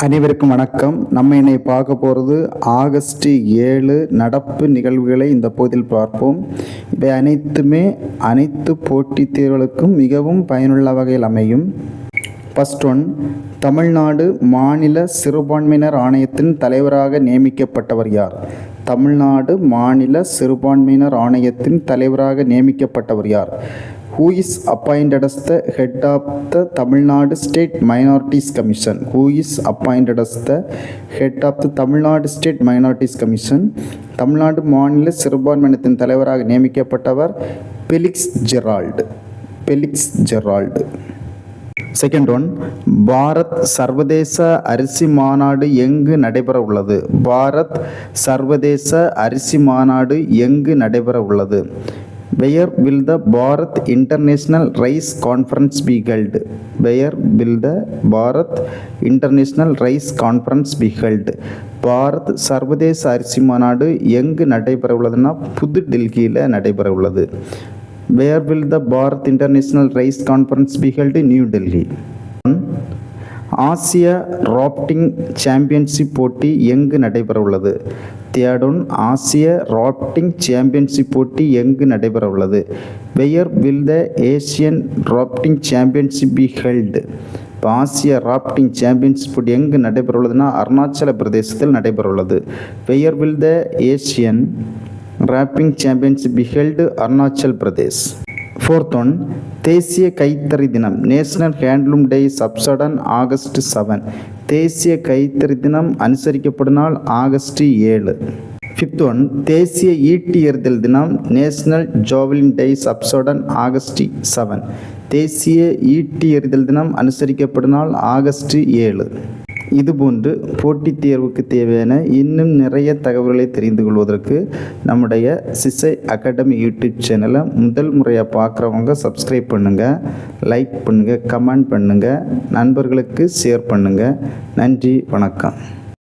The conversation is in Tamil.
அனைவருக்கும் வணக்கம். நம்ம இன்னைக்கு பார்க்க போகிறது ஆகஸ்ட் 7 நடப்பு நிகழ்வுகளை இந்த பகுதியில் பார்ப்போம். இவை அனைத்து போட்டித் தேர்வுகளுக்கும் மிகவும் பயனுள்ள வகையில் அமையும். ஃபர்ஸ்ட் ஒன், தமிழ்நாடு மாநில சிறுபான்மையினர் ஆணையத்தின் தலைவராக நியமிக்கப்பட்டவர் யார்? தமிழ்நாடு மாநில சிறுபான்மையினர் ஆணையத்தின் தலைவராக நியமிக்கப்பட்டவர் யார்? Who is appointed as the head of the Tamil Nadu State Minorities Commission? Who is appointed as the head of the Tamil Nadu State Minorities Commission? Tamil Nadu மாநில சிறுபான்மையினத்தின் தலைவராக நியமிக்கப்பட்டவர் Felix Gerald. Second one, Bharat சர்வதேச அரிசி மாநாடு எங்கு நடைபெற உள்ளது? பாரத் சர்வதேச அரிசி மாநாடு எங்கு நடைபெற உள்ளது? Where will the Bharat International Rice Conference be held? Where will the Bharat International Rice Conference be held? Bharat சர்வதேச அரிசி மாநாடு எங்கு நடைபெற உள்ளதுன்னா புது டெல்லியில் நடைபெற உள்ளது. Where will the Bharat International Rice Conference be held? New Delhi. ஆசிய ராப்டிங் சாம்பியன்ஷிப் போட்டி எங்கு நடைபெற உள்ளது? தேர்ட், ஆசிய ராப்டிங் சாம்பியன்ஷிப் போட்டி எங்கு நடைபெற உள்ளது? Where will the Asian rafting championship be held? இப்போ ஆசிய ராப்டிங் சாம்பியன்ஷிப் போட்டி எங்கு நடைபெற உள்ளதுன்னா அருணாச்சல பிரதேசத்தில் நடைபெற உள்ளது. Where will the Asian rafting championship be held? Arunachal Pradesh. Fourth one, தேசிய கைத்தறி தினம் நேஷனல் ஹேண்ட்லூம் டே சப்சடன் ஆகஸ்ட் 7. தேசிய கைத்தறி தினம் அனுசரிக்கப்படும் நாள் ஆகஸ்ட் 7. ஃபிஃப்த் ஒன், தேசிய ஈட்டி எறிதல் தினம் நேஷனல் ஜாவலின் டே சப்சடன் ஆகஸ்ட் 7. தேசிய ஈட்டி எறிதல் தினம் அனுசரிக்கப்படும் நாள் ஆகஸ்ட் 7. இதுபோன்று போட்டித் தேர்வுக்கு தேவையான இன்னும் நிறைய தகவல்களை தெரிந்து கொள்வதற்கு நம்முடைய சிசை அகாடமி யூடியூப் சேனலை முதல் முறையாக பார்க்குறவங்க சப்ஸ்கிரைப் பண்ணுங்கள், லைக் பண்ணுங்கள், கமெண்ட் பண்ணுங்கள், நண்பர்களுக்கு ஷேர் பண்ணுங்கள். நன்றி, வணக்கம்.